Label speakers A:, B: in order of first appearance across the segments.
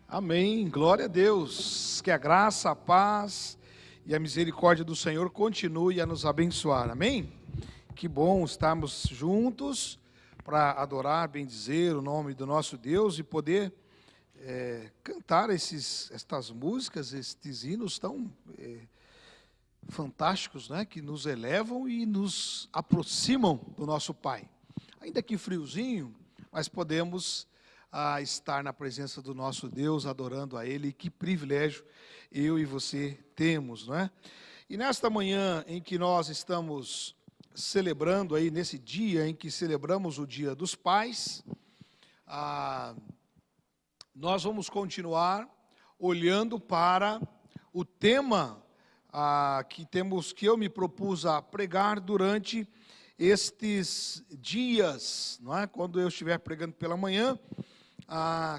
A: Amém, glória a Deus, que a graça, a paz e a misericórdia do Senhor continue a nos abençoar, amém? Que bom estarmos juntos para adorar, bendizer o nome do nosso Deus e poder cantar estas músicas, estes hinos tão fantásticos, né? Que nos elevam e nos aproximam do nosso Pai. Ainda que friozinho, mas podemos estar na presença do nosso Deus, adorando a Ele. Que privilégio eu e você temos, não é? E nesta manhã em que nós estamos celebrando aí, nesse dia em que celebramos o Dia dos Pais, nós vamos continuar olhando para o tema que eu me propus a pregar durante estes dias, não é? Quando eu estiver pregando pela manhã,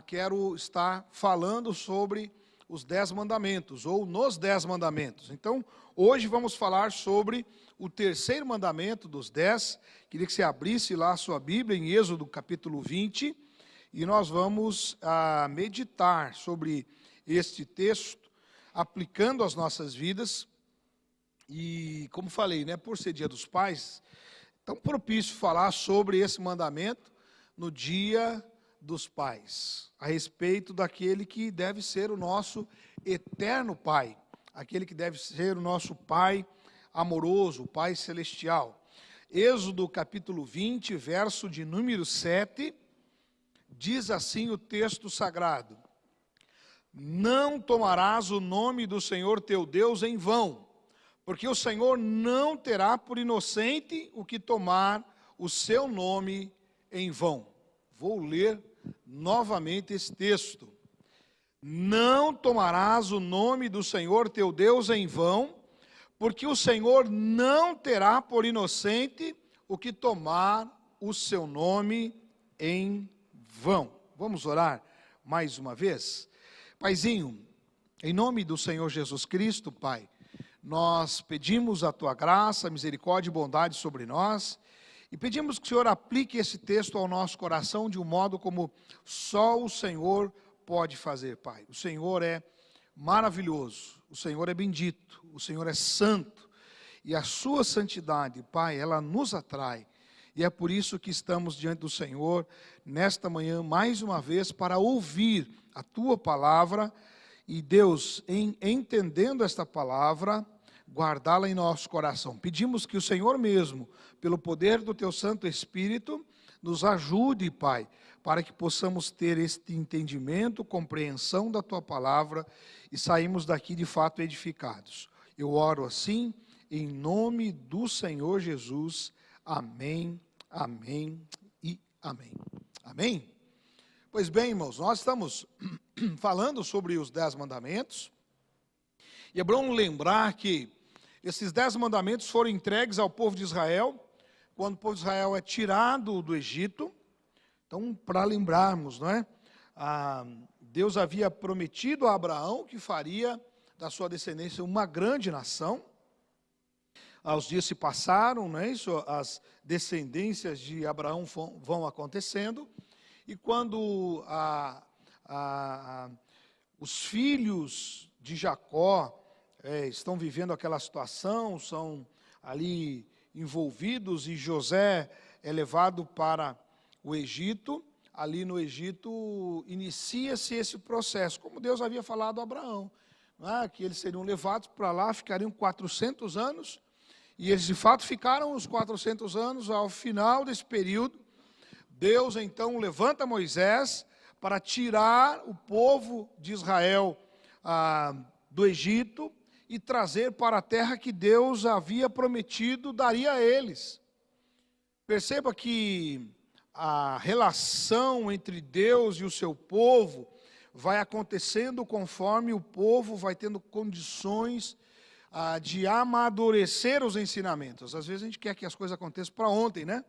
A: quero estar falando sobre os 10 mandamentos, ou nos 10 mandamentos. Então, hoje vamos falar sobre o terceiro mandamento dos 10. Queria que você abrisse lá a sua Bíblia, em Êxodo capítulo 20, e nós vamos meditar sobre este texto, aplicando às nossas vidas. E, como falei, né, por ser Dia dos Pais, tão propício falar sobre esse mandamento no Dia dos Pais, a respeito daquele que deve ser o nosso eterno Pai, aquele que deve ser o nosso Pai amoroso, o Pai celestial. Êxodo capítulo 20, verso de número 7, diz assim o texto sagrado: não tomarás o nome do Senhor teu Deus em vão, porque o Senhor não terá por inocente o que tomar o seu nome em vão. Vou ler novamente esse texto. Não tomarás o nome do Senhor teu Deus em vão, porque o Senhor não terá por inocente o que tomar o seu nome em vão. Vamos orar mais uma vez? Paizinho, em nome do Senhor Jesus Cristo, Pai, nós pedimos a tua graça, misericórdia e bondade sobre nós, e pedimos que o Senhor aplique esse texto ao nosso coração de um modo como só o Senhor pode fazer, Pai. O Senhor é maravilhoso, o Senhor é bendito, o Senhor é santo, e a sua santidade, Pai, ela nos atrai. E é por isso que estamos diante do Senhor nesta manhã, mais uma vez, para ouvir a tua palavra. E Deus, entendendo esta palavra, guardá-la em nosso coração. Pedimos que o Senhor mesmo, pelo poder do teu Santo Espírito, nos ajude, Pai, para que possamos ter este entendimento, compreensão da tua palavra e saímos daqui de fato edificados. Eu oro assim, em nome do Senhor Jesus. Amém, amém e amém. Amém? Pois bem, irmãos, nós estamos falando sobre os 10 mandamentos. E é bom lembrar que esses 10 mandamentos foram entregues ao povo de Israel, quando o povo de Israel é tirado do Egito. Então, para lembrarmos, não é? Deus havia prometido a Abraão que faria da sua descendência uma grande nação. Os dias se passaram, não é isso? As descendências de Abraão vão acontecendo. E quando os filhos de Jacó estão vivendo aquela situação, são ali envolvidos, e José é levado para o Egito. Ali no Egito inicia-se esse processo, como Deus havia falado a Abraão, não é? Que eles seriam levados para lá, ficariam 400 anos, e eles de fato ficaram os 400 anos. Ao final desse período, Deus então levanta Moisés para tirar o povo de Israel do Egito e trazer para a terra que Deus havia prometido daria a eles. Perceba que a relação entre Deus e o seu povo vai acontecendo conforme o povo vai tendo condições de amadurecer os ensinamentos. Às vezes a gente quer que as coisas aconteçam para ontem, né?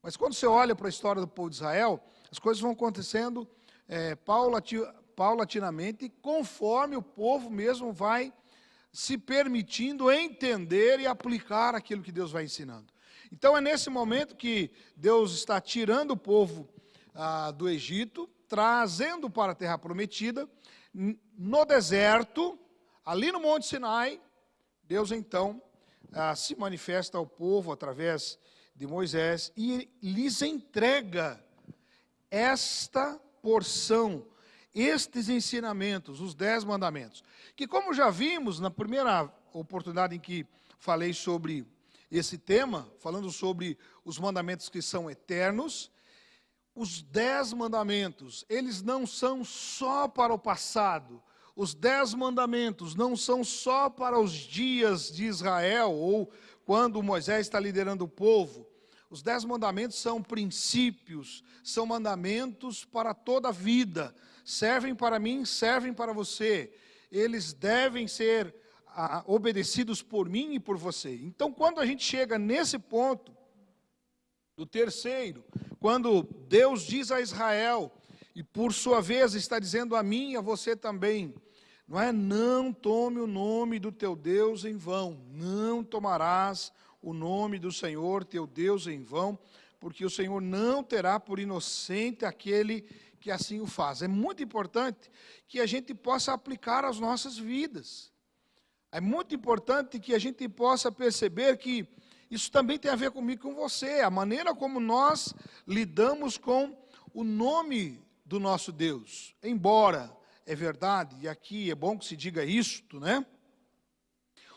A: Mas quando você olha para a história do povo de Israel, as coisas vão acontecendo paulatinamente, conforme o povo mesmo vai se permitindo entender e aplicar aquilo que Deus vai ensinando. Então é nesse momento que Deus está tirando o povo do Egito, trazendo para a terra prometida, no deserto, ali no Monte Sinai, Deus então se manifesta ao povo através de Moisés e lhes entrega esta porção, estes ensinamentos, os 10 mandamentos, que como já vimos na primeira oportunidade em que falei sobre esse tema, falando sobre os mandamentos que são eternos, os 10 mandamentos, eles não são só para o passado, os 10 mandamentos não são só para os dias de Israel, ou quando Moisés está liderando o povo. Os 10 mandamentos são princípios, são mandamentos para toda a vida, servem para mim, servem para você, eles devem ser obedecidos por mim e por você. Então, quando a gente chega nesse ponto, do terceiro, quando Deus diz a Israel, e por sua vez está dizendo a mim e a você também, não é? Não tome o nome do teu Deus em vão, não tomarás o nome do Senhor teu Deus em vão, porque o Senhor não terá por inocente aquele que assim o faz. É muito importante que a gente possa aplicar às nossas vidas. É muito importante que a gente possa perceber que isso também tem a ver comigo e com você, a maneira como nós lidamos com o nome do nosso Deus. Embora, é verdade, e aqui é bom que se diga isto, né?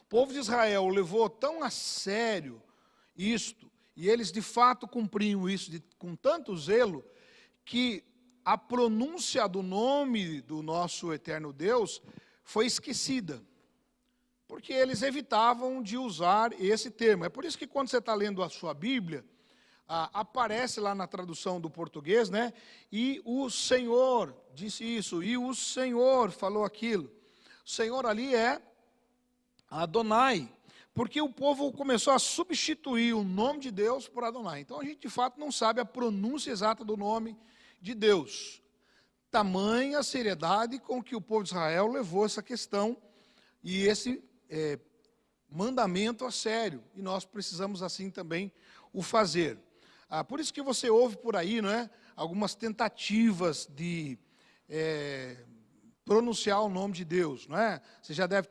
A: O povo de Israel levou tão a sério isto, e eles de fato cumpriam isso com tanto zelo, que a pronúncia do nome do nosso eterno Deus foi esquecida. Porque eles evitavam de usar esse termo. É por isso que quando você está lendo a sua Bíblia, aparece lá na tradução do português, né? E o Senhor disse isso, e o Senhor falou aquilo. O Senhor ali é Adonai, porque o povo começou a substituir o nome de Deus por Adonai. Então a gente de fato não sabe a pronúncia exata do nome de Deus. Tamanha seriedade com que o povo de Israel levou essa questão e esse mandamento a sério, e nós precisamos assim também o fazer. Por isso que você ouve por aí, não é, algumas tentativas de pronunciar o nome de Deus, não é? Você já deve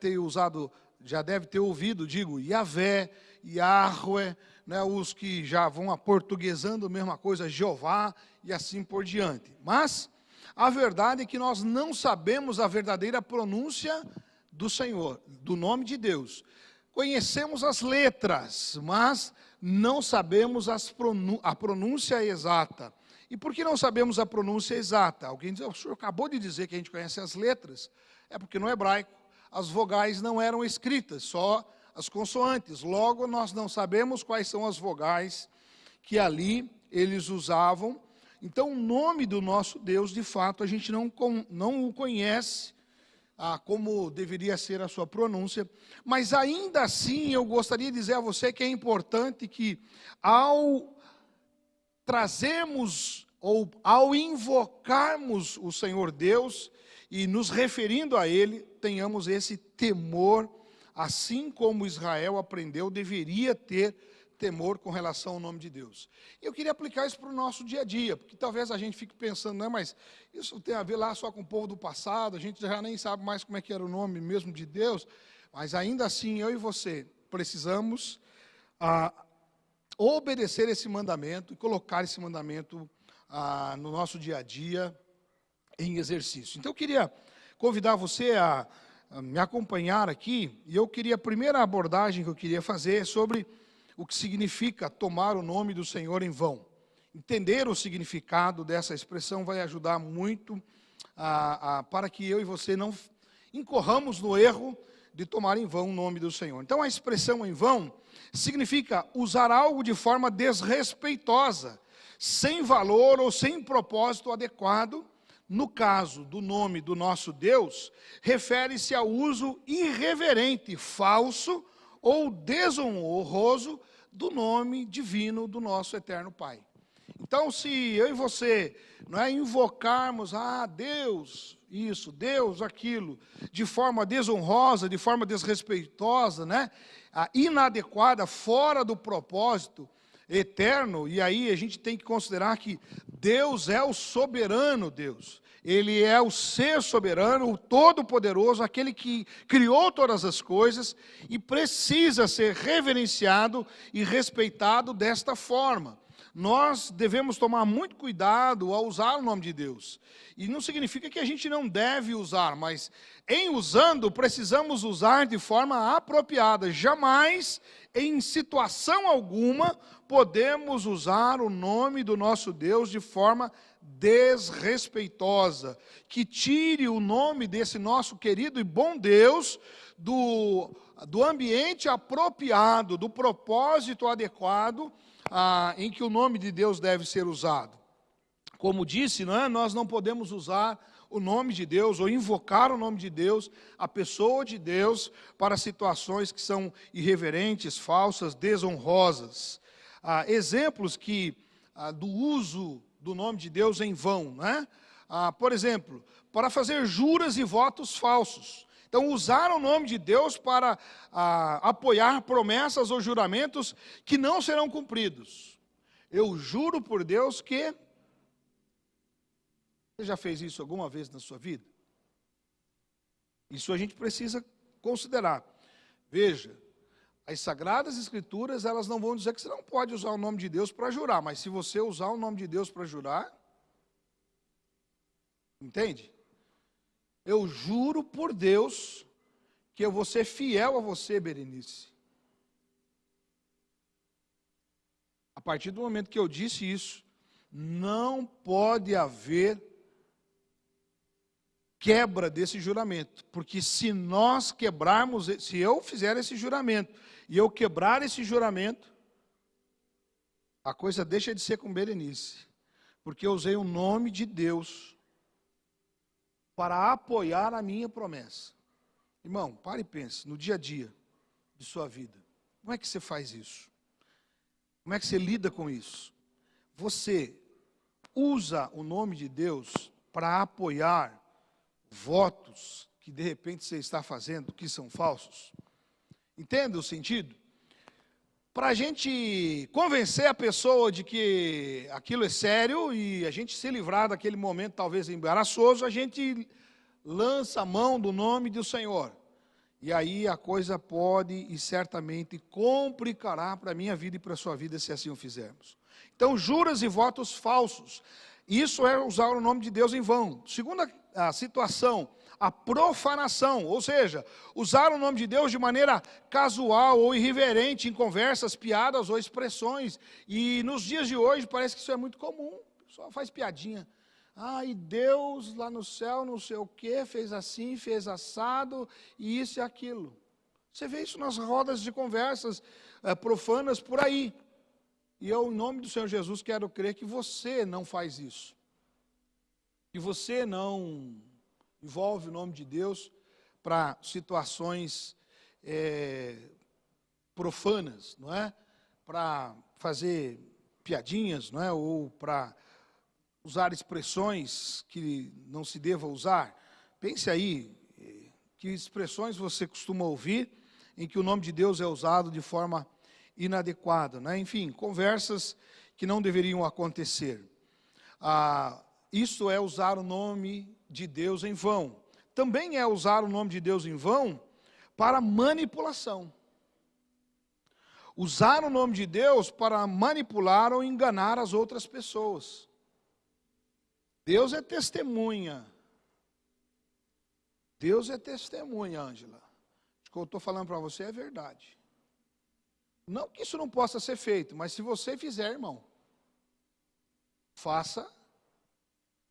A: ter ouvido, digo, Yahvé, Yahweh, né, os que já vão aportuguesando a mesma coisa, Jeová, e assim por diante. Mas a verdade é que nós não sabemos a verdadeira pronúncia do Senhor, do nome de Deus. Conhecemos as letras, mas não sabemos a pronúncia exata. E por que não sabemos a pronúncia exata? Alguém diz, o senhor acabou de dizer que a gente conhece as letras. É porque no hebraico as vogais não eram escritas, só as consoantes. Logo, nós não sabemos quais são as vogais que ali eles usavam. Então, o nome do nosso Deus, de fato, a gente não o conhece, como deveria ser a sua pronúncia, mas ainda assim eu gostaria de dizer a você que é importante que ao trazermos ou ao invocarmos o Senhor Deus e nos referindo a Ele, tenhamos esse temor, assim como Israel aprendeu, deveria ter temor com relação ao nome de Deus. Eu queria aplicar isso para o nosso dia a dia, porque talvez a gente fique pensando, não, mas isso tem a ver lá só com o povo do passado, a gente já nem sabe mais como é que era o nome mesmo de Deus, mas ainda assim eu e você precisamos obedecer esse mandamento e colocar esse mandamento no nosso dia a dia em exercício. Então eu queria convidar você a me acompanhar aqui, e eu queria, a primeira abordagem que eu queria fazer é sobre o que significa tomar o nome do Senhor em vão. Entender o significado dessa expressão vai ajudar muito para que eu e você não incorramos no erro de tomar em vão o nome do Senhor. Então a expressão em vão significa usar algo de forma desrespeitosa, sem valor ou sem propósito adequado. No caso do nome do nosso Deus, refere-se ao uso irreverente, falso ou desonroso do nome divino do nosso eterno Pai. Então, se eu e você invocarmos, Deus isso, Deus aquilo, de forma desonrosa, de forma desrespeitosa, inadequada, fora do propósito, eterno, e aí a gente tem que considerar que Deus é o soberano Deus. Ele é o ser soberano, o todo-poderoso, aquele que criou todas as coisas e precisa ser reverenciado e respeitado desta forma. Nós devemos tomar muito cuidado ao usar o nome de Deus. E não significa que a gente não deve usar, mas em usando, precisamos usar de forma apropriada. Jamais, em situação alguma, podemos usar o nome do nosso Deus de forma desrespeitosa, que tire o nome desse nosso querido e bom Deus do ambiente apropriado, do propósito adequado em que o nome de Deus deve ser usado. Como disse, nós não podemos usar o nome de Deus ou invocar o nome de Deus, a pessoa de Deus, para situações que são irreverentes, falsas, desonrosas. Exemplos do uso do nome de Deus em vão, por exemplo, para fazer juras e votos falsos. Então, usar o nome de Deus para apoiar promessas ou juramentos que não serão cumpridos. Eu juro por Deus que... Você já fez isso alguma vez na sua vida? Isso a gente precisa considerar. Veja, as Sagradas Escrituras, elas não vão dizer que você não pode usar o nome de Deus para jurar, mas se você usar o nome de Deus para jurar, entende? Eu juro por Deus que eu vou ser fiel a você, Berenice. A partir do momento que eu disse isso, não pode haver quebra desse juramento, porque se nós quebrarmos, se eu fizer esse juramento e eu quebrar esse juramento, a coisa deixa de ser com Berenice, porque eu usei o nome de Deus para apoiar a minha promessa. Irmão, pare e pense no dia a dia de sua vida. Como é que você faz isso? Como é que você lida com isso? Você usa o nome de Deus para apoiar votos que de repente você está fazendo que são falsos? Entende o sentido? Para a gente convencer a pessoa de que aquilo é sério e a gente se livrar daquele momento talvez embaraçoso, a gente lança a mão do nome do Senhor. E aí a coisa pode e certamente complicará para a minha vida e para a sua vida se assim o fizermos. Então, juras e votos falsos. Isso é usar o nome de Deus em vão. Segunda situação, a profanação, ou seja, usar o nome de Deus de maneira casual ou irreverente em conversas, piadas ou expressões. E nos dias de hoje parece que isso é muito comum. O pessoal faz piadinha. E Deus lá no céu, não sei o quê, fez assim, fez assado, e isso e aquilo. Você vê isso nas rodas de conversas profanas por aí. E eu, em nome do Senhor Jesus, quero crer que você não faz isso. Que você não envolve o nome de Deus para situações profanas, não é? Para fazer piadinhas, não é? Ou para usar expressões que não se deva usar. Pense aí, que expressões você costuma ouvir em que o nome de Deus é usado de forma inadequada, né? Enfim, conversas que não deveriam acontecer. Isso é usar o nome de Deus em vão. Também é usar o nome de Deus em vão para manipulação. Usar o nome de Deus para manipular ou enganar as outras pessoas. Deus é testemunha. Deus é testemunha, Ângela. O que eu estou falando para você é verdade. Não que isso não possa ser feito, mas se você fizer, irmão, faça,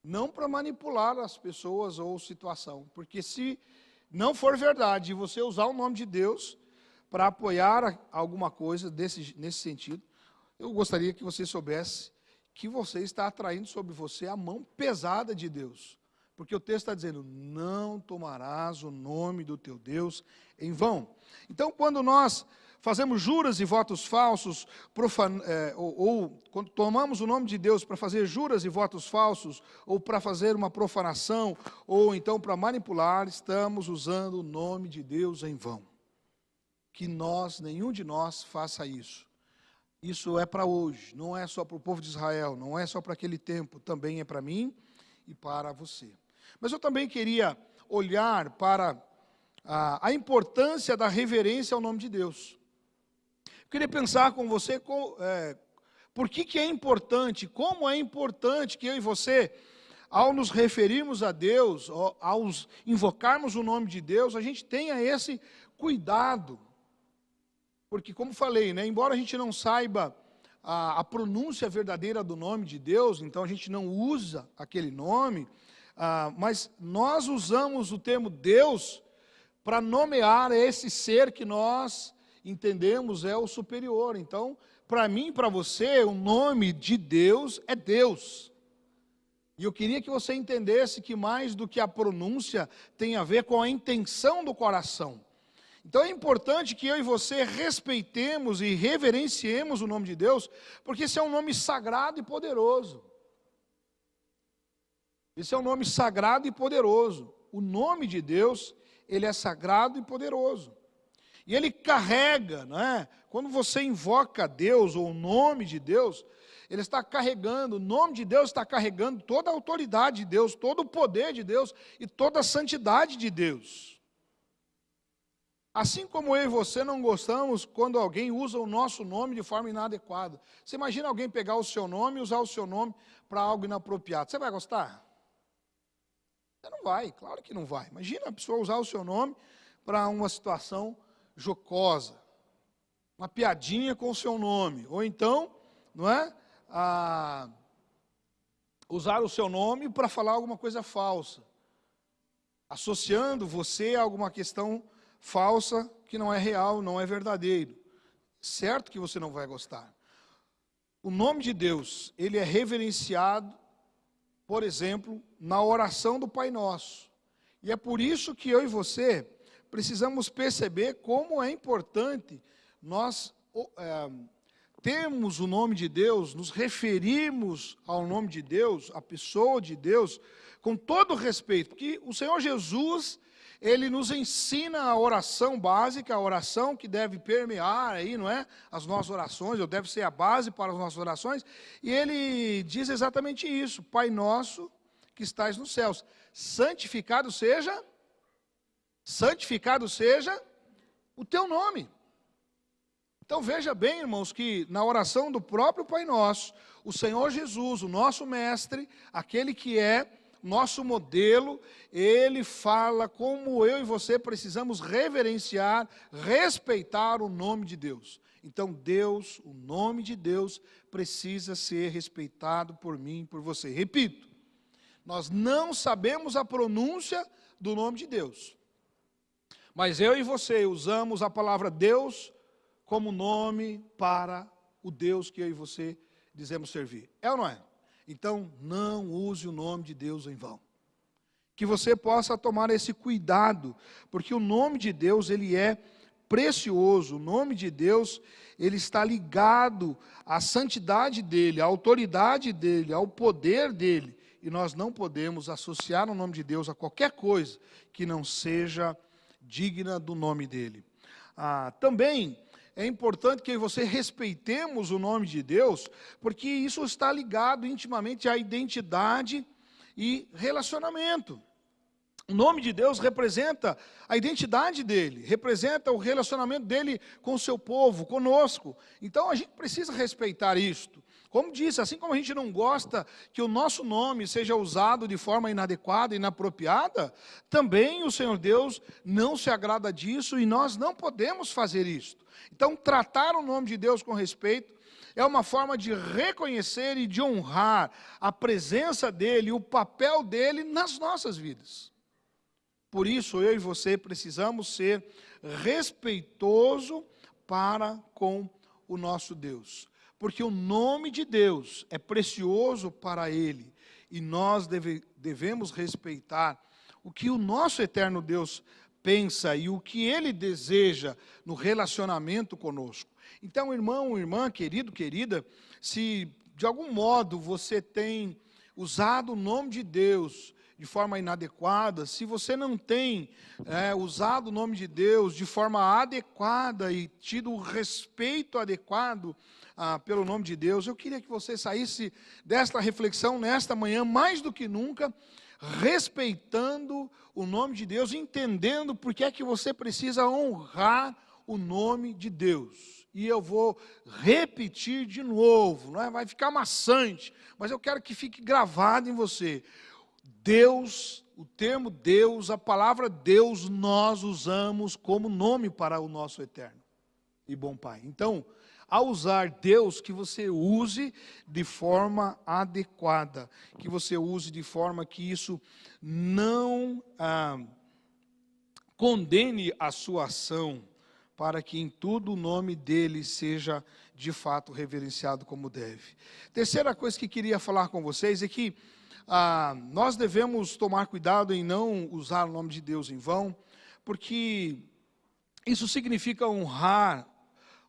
A: não para manipular as pessoas ou situação, porque se não for verdade você usar o nome de Deus para apoiar alguma coisa nesse sentido, eu gostaria que você soubesse que você está atraindo sobre você a mão pesada de Deus. Porque o texto está dizendo, não tomarás o nome do teu Deus em vão. Então, quando nós fazemos juras e votos falsos, ou quando tomamos o nome de Deus para fazer juras e votos falsos, ou para fazer uma profanação, ou então para manipular, estamos usando o nome de Deus em vão. Que nenhum de nós faça isso. Isso é para hoje, não é só para o povo de Israel, não é só para aquele tempo, também é para mim e para você. Mas eu também queria olhar para a importância da reverência ao nome de Deus. Eu queria pensar com você por que é importante, como é importante que eu e você, ao nos referirmos a Deus, ao invocarmos o nome de Deus, a gente tenha esse cuidado. Porque, como falei, né, embora a gente não saiba a pronúncia verdadeira do nome de Deus, então a gente não usa aquele nome, mas nós usamos o termo Deus para nomear esse ser que nós entendemos é o superior. Então, para mim e para você, o nome de Deus é Deus. E eu queria que você entendesse que mais do que a pronúncia tem a ver com a intenção do coração. Então é importante que eu e você respeitemos e reverenciemos o nome de Deus, porque esse é um nome sagrado e poderoso. Esse é um nome sagrado e poderoso. O nome de Deus, ele é sagrado e poderoso. E ele carrega, né? Quando você invoca Deus ou o nome de Deus, ele está carregando, o nome de Deus está carregando toda a autoridade de Deus, todo o poder de Deus e toda a santidade de Deus. Assim como eu e você não gostamos quando alguém usa o nosso nome de forma inadequada. Você imagina alguém pegar o seu nome e usar o seu nome para algo inapropriado. Você vai gostar? Você não vai, claro que não vai. Imagina a pessoa usar o seu nome para uma situação jocosa, uma piadinha com o seu nome. Ou então, não é? Usar o seu nome para falar alguma coisa falsa, associando você a alguma questão falsa que não é real, não é verdadeiro. Certo que você não vai gostar. O nome de Deus, ele é reverenciado, por exemplo, na oração do Pai Nosso. E é por isso que eu e você precisamos perceber como é importante nós termos o nome de Deus, nos referirmos ao nome de Deus, à pessoa de Deus, com todo respeito, porque o Senhor Jesus, ele nos ensina a oração básica, a oração que deve permear aí, não é? As nossas orações, ou deve ser a base para as nossas orações, e ele diz exatamente isso: Pai nosso que estais nos céus, santificado seja o teu nome. Então veja bem, irmãos, que na oração do próprio Pai Nosso, o Senhor Jesus, o nosso mestre, aquele que é nosso modelo, ele fala como eu e você precisamos reverenciar, respeitar o nome de Deus. Então Deus, o nome de Deus, precisa ser respeitado por mim e por você. Repito, nós não sabemos a pronúncia do nome de Deus, mas eu e você usamos a palavra Deus como nome para o Deus que eu e você dizemos servir. É ou não é? Então, não use o nome de Deus em vão. Que você possa tomar esse cuidado, porque o nome de Deus, ele é precioso. O nome de Deus, ele está ligado à santidade dele, à autoridade dele, ao poder dele. E nós não podemos associar o nome de Deus a qualquer coisa que não seja digna do nome dele. Também é importante que você respeitemos o nome de Deus, porque isso está ligado intimamente à identidade e relacionamento. O nome de Deus representa a identidade dele, representa o relacionamento dele com o seu povo, conosco. Então a gente precisa respeitar isto. Como disse, assim como a gente não gosta que o nosso nome seja usado de forma inadequada, inapropriada, também o Senhor Deus não se agrada disso e nós não podemos fazer isto. Então, tratar o nome de Deus com respeito é uma forma de reconhecer e de honrar a presença dele, o papel dele nas nossas vidas. Por isso, eu e você precisamos ser respeitosos para com o nosso Deus. Porque o nome de Deus é precioso para ele. E nós devemos respeitar o que o nosso eterno Deus pensa e o que ele deseja no relacionamento conosco. Então, irmão, irmã, querido, querida, se de algum modo você tem usado o nome de Deus de forma inadequada, se você não tem usado o nome de Deus de forma adequada e tido o respeito adequado pelo nome de Deus, eu queria que você saísse desta reflexão nesta manhã, mais do que nunca, respeitando o nome de Deus, entendendo por que é que você precisa honrar o nome de Deus. E eu vou repetir de novo, não é? Vai ficar maçante, mas eu quero que fique gravado em você. Deus, o termo Deus, a palavra Deus, nós usamos como nome para o nosso eterno e bom Pai. Então, ao usar Deus, que você use de forma adequada, que você use de forma que isso não condene a sua ação, para que em tudo o nome dele seja de fato reverenciado como deve. Terceira coisa que queria falar com vocês é que nós devemos tomar cuidado em não usar o nome de Deus em vão, porque isso significa honrar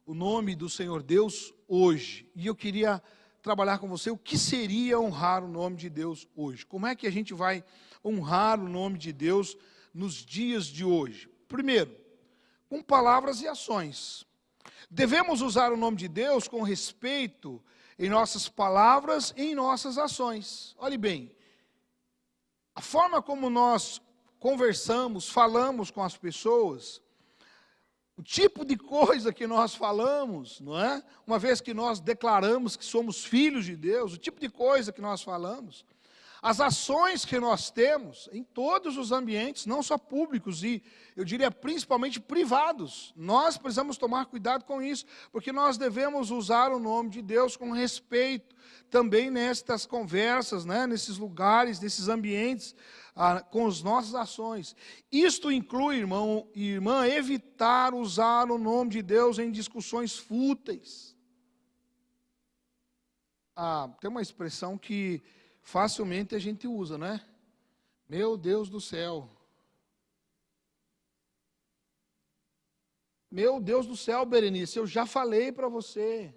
A: o nome do Senhor Deus hoje. E eu queria trabalhar com você o que seria honrar o nome de Deus hoje. Como é que a gente vai honrar o nome de Deus nos dias de hoje? Primeiro, com palavras e ações. Devemos usar o nome de Deus com respeito em nossas palavras e em nossas ações. Olhe bem, a forma como nós conversamos, falamos com as pessoas, o tipo de coisa que nós falamos, não é? Uma vez que nós declaramos que somos filhos de Deus, o tipo de coisa que nós falamos, as ações que nós temos em todos os ambientes, não só públicos e, eu diria, principalmente privados. Nós precisamos tomar cuidado com isso, porque nós devemos usar o nome de Deus com respeito, também nestas conversas, né, nesses lugares, nesses ambientes, com as nossas ações. Isto inclui, irmão e irmã, evitar usar o nome de Deus em discussões fúteis. Tem uma expressão que facilmente a gente usa, né? Meu Deus do céu. Meu Deus do céu, Berenice, eu já falei para você.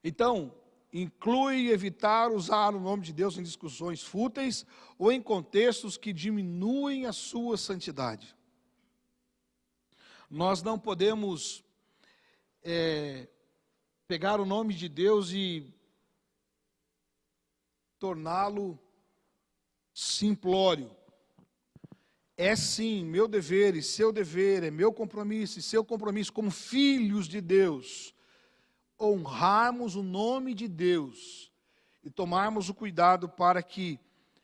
A: Então, inclui evitar usar o nome de Deus em discussões fúteis ou em contextos que diminuem a sua santidade. Nós não podemos pegar o nome de Deus e torná-lo simplório. É sim meu dever e seu dever, é meu compromisso e seu compromisso como filhos de Deus, honrarmos o nome de Deus e tomarmos o cuidado para que,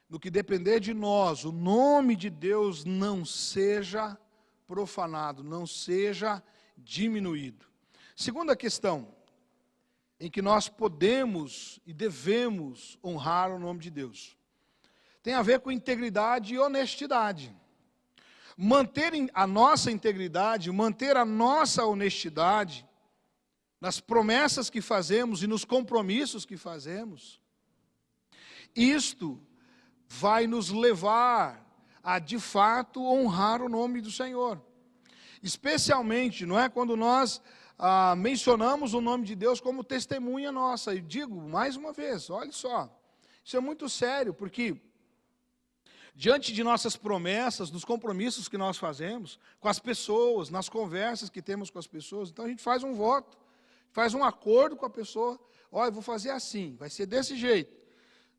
A: no que depender de nós, o nome de Deus não seja profanado, não seja diminuído. Segunda questão, em que nós podemos e devemos honrar o nome de Deus, tem a ver com integridade e honestidade. Manter a nossa integridade, manter a nossa honestidade nas promessas que fazemos e nos compromissos que fazemos, isto vai nos levar a, de fato, honrar o nome do Senhor. Especialmente, não é, quando nós mencionamos o nome de Deus como testemunha nossa. E digo mais uma vez, olha só, isso é muito sério, porque diante de nossas promessas, dos compromissos que nós fazemos com as pessoas, nas conversas que temos com as pessoas, então a gente faz um voto, faz um acordo com a pessoa, olha, eu vou fazer assim, vai ser desse jeito,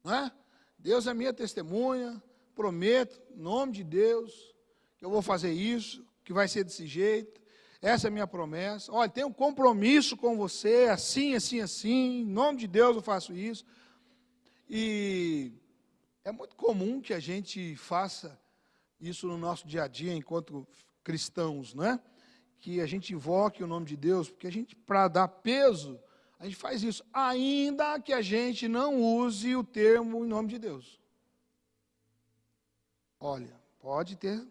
A: não é? Deus é minha testemunha, prometo, em nome de Deus, que eu vou fazer isso, que vai ser desse jeito, essa é a minha promessa, olha, tenho um compromisso com você, assim, assim, assim, em nome de Deus eu faço isso. E é muito comum que a gente faça isso no nosso dia a dia, enquanto cristãos, não é? Que a gente invoque o nome de Deus, porque a gente, para dar peso, a gente faz isso, ainda que a gente não use o termo em nome de Deus. Olha, pode ter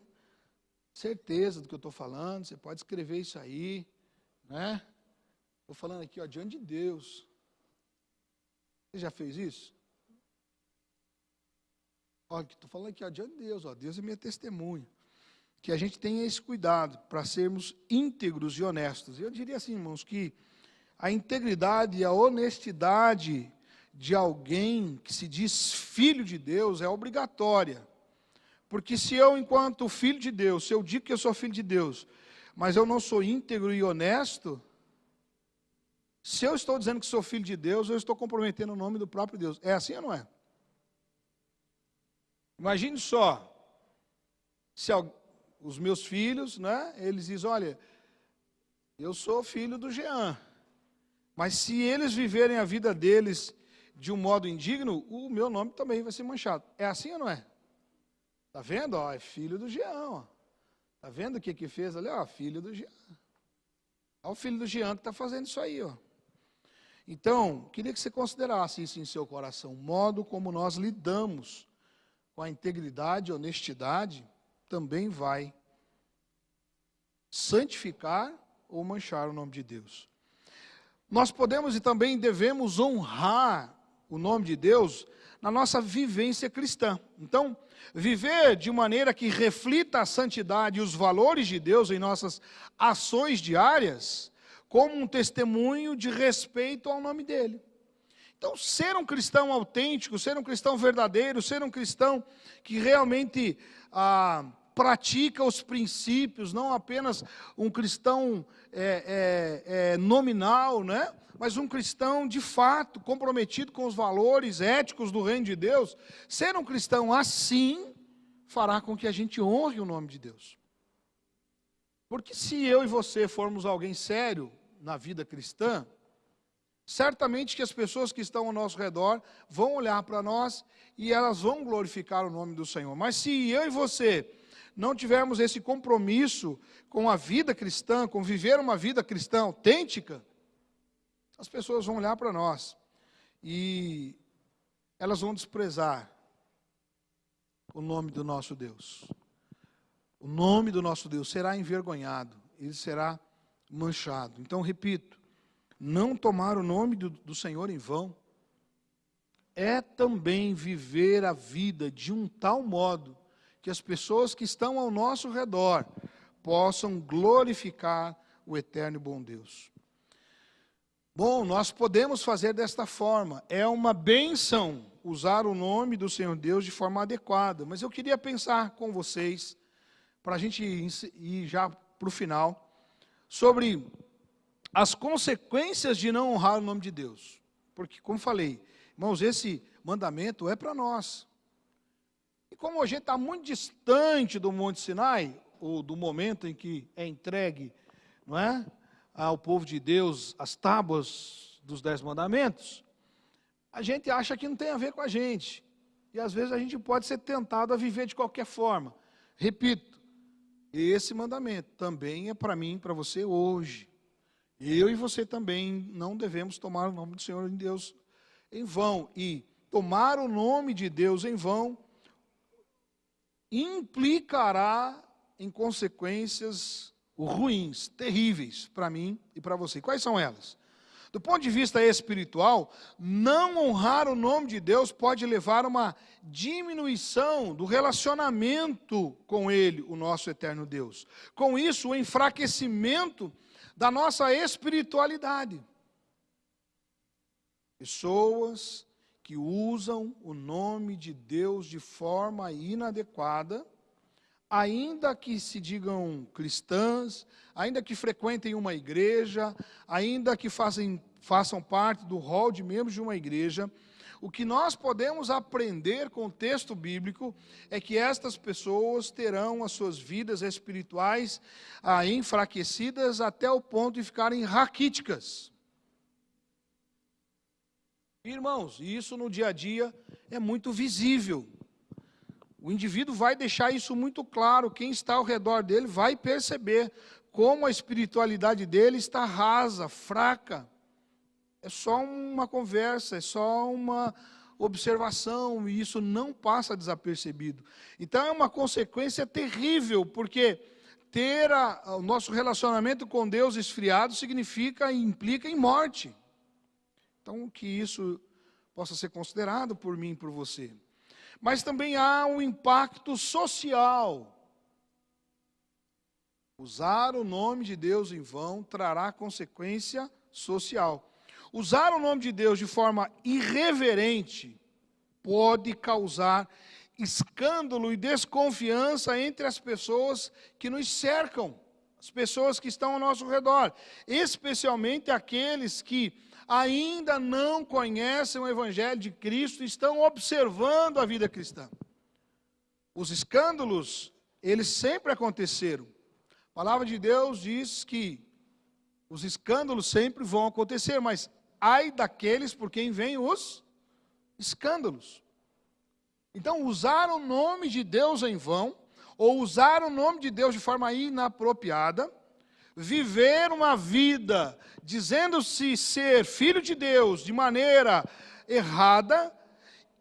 A: certeza do que eu estou falando, você pode escrever isso aí, né? Estou falando aqui, ó, diante de Deus. Você já fez isso? Olha, estou falando aqui, ó, diante de Deus, ó, Deus é minha testemunha. Que a gente tenha esse cuidado para sermos íntegros e honestos. Eu diria assim, irmãos, que a integridade e a honestidade de alguém que se diz filho de Deus é obrigatória. Porque se eu, enquanto filho de Deus, se eu digo que eu sou filho de Deus, mas eu não sou íntegro e honesto, se eu estou dizendo que sou filho de Deus, eu estou comprometendo o nome do próprio Deus. É assim ou não é? Imagine só, se os meus filhos, né, eles dizem, olha, eu sou filho do Jean, mas se eles viverem a vida deles de um modo indigno, o meu nome também vai ser manchado. É assim ou não é? Está vendo? Ó, é filho do Jean. Está vendo o que fez ali? Ó, filho do Jean. Olha o filho do Jean que está fazendo isso aí. Ó. Então, queria que você considerasse isso em seu coração. O modo como nós lidamos com a integridade e honestidade também vai santificar ou manchar o nome de Deus. Nós podemos e também devemos honrar o nome de Deus na nossa vivência cristã. Então, viver de maneira que reflita a santidade e os valores de Deus em nossas ações diárias, como um testemunho de respeito ao nome dele. Então, ser um cristão autêntico, ser um cristão verdadeiro, ser um cristão que realmente pratica os princípios, não apenas um cristão nominal, né? Mas um cristão de fato, comprometido com os valores éticos do reino de Deus. Ser um cristão assim, fará com que a gente honre o nome de Deus. Porque se eu e você formos alguém sério na vida cristã, certamente que as pessoas que estão ao nosso redor vão olhar para nós e elas vão glorificar o nome do Senhor. Mas se eu e você não tivermos esse compromisso com a vida cristã, com viver uma vida cristã autêntica, as pessoas vão olhar para nós e elas vão desprezar o nome do nosso Deus. O nome do nosso Deus será envergonhado, ele será manchado. Então, repito, não tomar o nome do Senhor em vão é também viver a vida de um tal modo que as pessoas que estão ao nosso redor possam glorificar o eterno e bom Deus. Bom, nós podemos fazer desta forma. É uma bênção usar o nome do Senhor Deus de forma adequada. Mas eu queria pensar com vocês, para a gente ir já para o final, sobre as consequências de não honrar o nome de Deus. Porque, como falei, irmãos, esse mandamento é para nós. E como a gente está muito distante do Monte Sinai, ou do momento em que é entregue, não é, ao povo de Deus as tábuas dos 10 mandamentos, a gente acha que não tem a ver com a gente. E às vezes a gente pode ser tentado a viver de qualquer forma. Repito, esse mandamento também é para mim, para você hoje. Eu e você também não devemos tomar o nome do Senhor em Deus em vão. E tomar o nome de Deus em vão implicará em consequências ruins, terríveis para mim e para você. Quais são elas? Do ponto de vista espiritual, não honrar o nome de Deus pode levar a uma diminuição do relacionamento com Ele, o nosso eterno Deus. Com isso, o enfraquecimento da nossa espiritualidade. Pessoas que usam o nome de Deus de forma inadequada, ainda que se digam cristãs, ainda que frequentem uma igreja, ainda que façam parte do rol de membros de uma igreja, o que nós podemos aprender com o texto bíblico é que estas pessoas terão as suas vidas espirituais enfraquecidas até o ponto de ficarem raquíticas. Irmãos, isso no dia a dia é muito visível. O indivíduo vai deixar isso muito claro, quem está ao redor dele vai perceber como a espiritualidade dele está rasa, fraca. É só uma conversa, é só uma observação, e isso não passa desapercebido. Então é uma consequência terrível, porque ter o nosso relacionamento com Deus esfriado significa e implica em morte. Então que isso possa ser considerado por mim e por você. Mas também há um impacto social. Usar o nome de Deus em vão trará consequência social. Usar o nome de Deus de forma irreverente pode causar escândalo e desconfiança entre as pessoas que nos cercam, as pessoas que estão ao nosso redor, especialmente aqueles que ainda não conhecem o Evangelho de Cristo e estão observando a vida cristã. Os escândalos, eles sempre aconteceram. A palavra de Deus diz que os escândalos sempre vão acontecer, mas ai daqueles por quem vêm os escândalos. Então, usar o nome de Deus em vão, ou usar o nome de Deus de forma inapropriada, viver uma vida dizendo-se ser filho de Deus de maneira errada,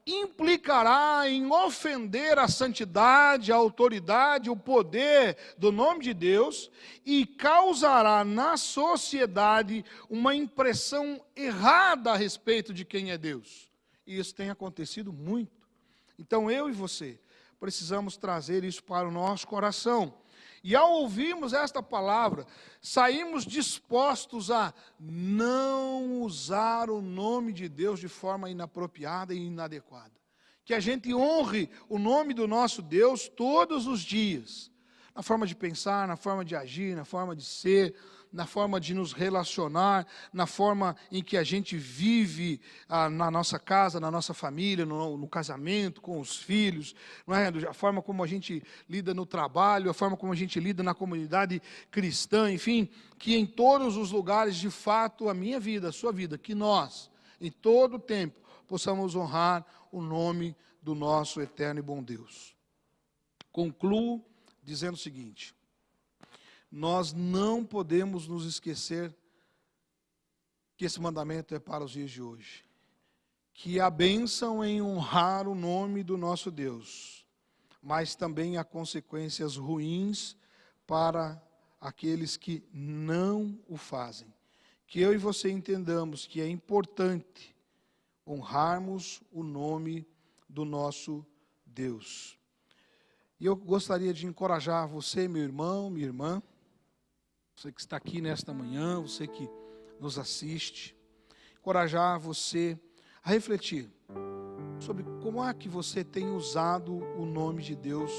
A: implicará em ofender a santidade, a autoridade, o poder do nome de Deus e causará na sociedade uma impressão errada a respeito de quem é Deus. E isso tem acontecido muito. Então eu e você precisamos trazer isso para o nosso coração. E ao ouvirmos esta palavra, saímos dispostos a não usar o nome de Deus de forma inapropriada e inadequada. Que a gente honre o nome do nosso Deus todos os dias. Na forma de pensar, na forma de agir, na forma de ser, na forma de nos relacionar, na forma em que a gente vive na nossa casa, na nossa família, no casamento, com os filhos, não é? A forma como a gente lida no trabalho, a forma como a gente lida na comunidade cristã, enfim, que em todos os lugares, de fato, a minha vida, a sua vida, que nós, em todo o tempo, possamos honrar o nome do nosso eterno e bom Deus. Concluo dizendo o seguinte: nós não podemos nos esquecer que esse mandamento é para os dias de hoje. Que a bênção em honrar o nome do nosso Deus, mas também há consequências ruins para aqueles que não o fazem. Que eu e você entendamos que é importante honrarmos o nome do nosso Deus. E eu gostaria de encorajar você, meu irmão, minha irmã, você que está aqui nesta manhã, você que nos assiste, encorajar você a refletir sobre como é que você tem usado o nome de Deus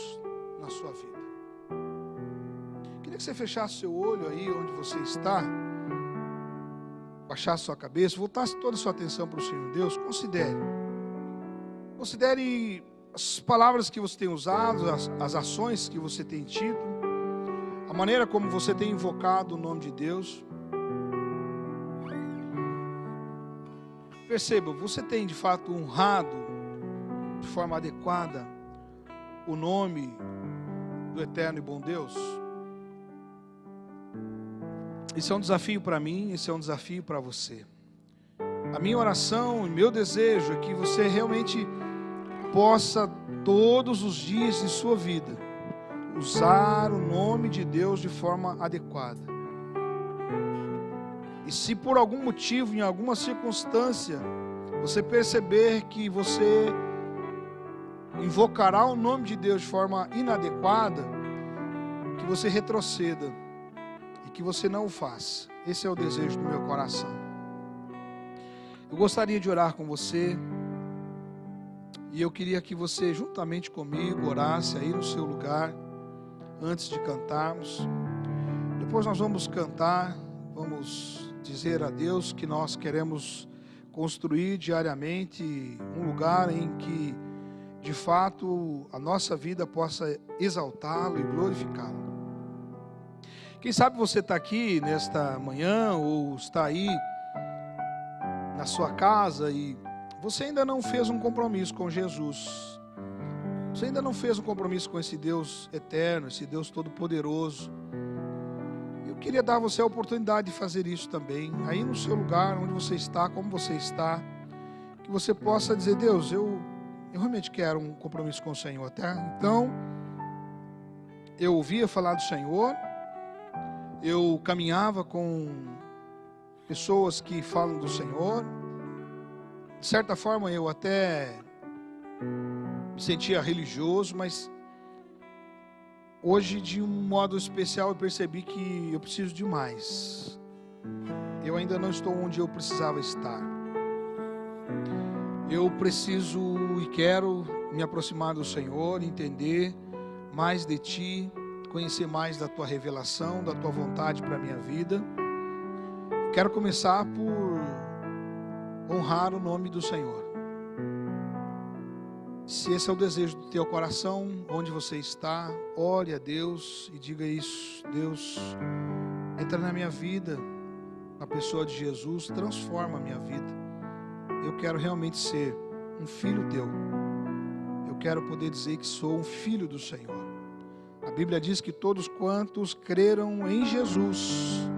A: na sua vida. Queria que você fechasse seu olho aí onde você está, baixasse sua cabeça, voltasse toda a sua atenção para o Senhor Deus. Considere as palavras que você tem usado, as ações que você tem tido, a maneira como você tem invocado o nome de Deus. Perceba, você tem de fato honrado de forma adequada o nome do eterno e bom Deus? Esse é um desafio para mim, esse é um desafio para você. A minha oração e meu desejo é que você realmente possa, todos os dias de sua vida, usar o nome de Deus de forma adequada. E se por algum motivo, em alguma circunstância, você perceber que você invocará o nome de Deus de forma inadequada, que você retroceda e que você não o faça. Esse é o desejo do meu coração. Eu gostaria de orar com você. E eu queria que você, juntamente comigo, orasse aí no seu lugar, antes de cantarmos. Depois nós vamos cantar, vamos dizer a Deus que nós queremos construir diariamente um lugar em que, de fato, a nossa vida possa exaltá-lo e glorificá-lo. Quem sabe você está aqui nesta manhã, ou está aí na sua casa e você ainda não fez um compromisso com Jesus. Você ainda não fez um compromisso com esse Deus eterno, esse Deus todo-poderoso. Eu queria dar a você a oportunidade de fazer isso também. Aí no seu lugar, onde você está, como você está. Que você possa dizer: Deus, eu realmente quero um compromisso com o Senhor. Até então, eu ouvia falar do Senhor. Eu caminhava com pessoas que falam do Senhor. De certa forma eu até me sentia religioso, mas hoje, de um modo especial, eu percebi que eu preciso de mais. eu ainda não estou onde eu precisava estar. Eu preciso e quero me aproximar do Senhor, entender mais de Ti, conhecer mais da Tua revelação, da Tua vontade para a minha vida. Quero começar por honrar o nome do Senhor. Se esse é o desejo do teu coração, onde você está, ore a Deus e diga isso: Deus, entra na minha vida, na pessoa de Jesus, transforma a minha vida. Eu quero realmente ser um filho teu. Eu quero poder dizer que sou um filho do Senhor. A Bíblia diz que todos quantos creram em Jesus,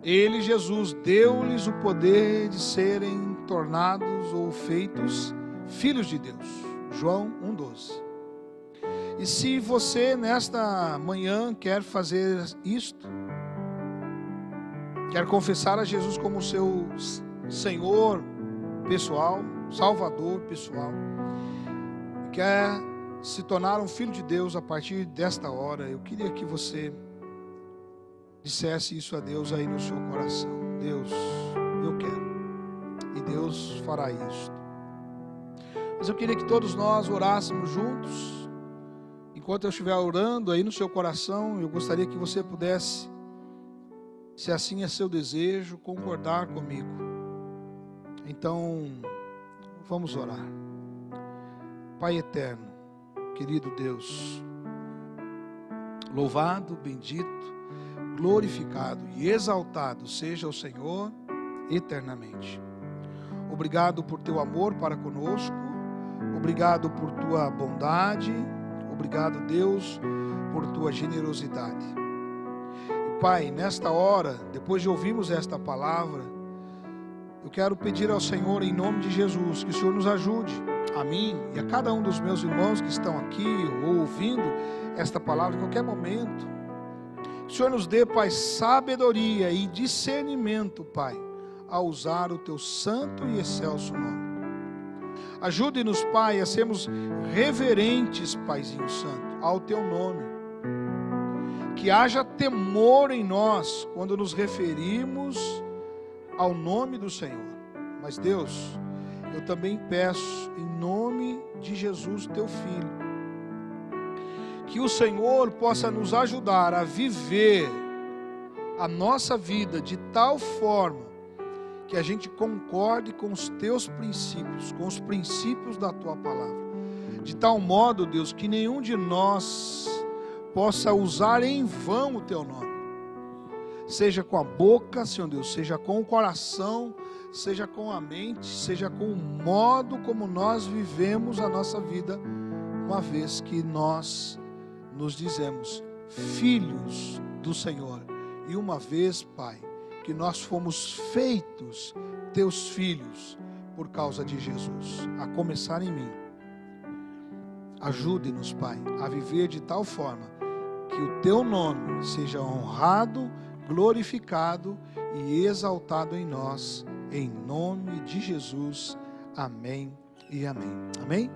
A: Ele, Jesus, deu-lhes o poder de serem tornados ou feitos filhos de Deus. João 1,12. E se você nesta manhã quer fazer isto, quer confessar a Jesus como seu Senhor pessoal, Salvador pessoal, quer se tornar um filho de Deus a partir desta hora, eu queria que você dissesse isso a Deus aí no seu coração: Deus, eu quero. E Deus fará isso. Mas eu queria que todos nós orássemos juntos. Enquanto eu estiver orando aí no seu coração, eu gostaria que você pudesse, se assim é seu desejo, concordar comigo. Então, vamos orar. Pai eterno, querido Deus, louvado, bendito, glorificado e exaltado seja o Senhor eternamente. Obrigado por teu amor para conosco, obrigado por tua bondade, obrigado, Deus, por tua generosidade. E Pai, nesta hora, depois de ouvirmos esta palavra, eu quero pedir ao Senhor, em nome de Jesus, que o Senhor nos ajude, a mim e a cada um dos meus irmãos que estão aqui ou ouvindo esta palavra em qualquer momento. Que o Senhor nos dê, Pai, sabedoria e discernimento, Pai, a usar o teu santo e excelso nome. Ajude-nos, Pai, a sermos reverentes, Paizinho Santo, ao teu nome. Que haja temor em nós quando nos referirmos ao nome do Senhor. Mas, Deus, eu também peço, em nome de Jesus, teu Filho, que o Senhor possa nos ajudar a viver a nossa vida de tal forma que a gente concorde com os teus princípios, com os princípios da tua palavra. De tal modo, Deus, que nenhum de nós possa usar em vão o teu nome. Seja com a boca, Senhor Deus, seja com o coração, seja com a mente, seja com o modo como nós vivemos a nossa vida, uma vez que nós nos dizemos filhos do Senhor. E uma vez, Pai, que nós fomos feitos teus filhos por causa de Jesus, a começar em mim. Ajude-nos, Pai, a viver de tal forma que o teu nome seja honrado, glorificado e exaltado em nós, em nome de Jesus. Amém e amém. Amém?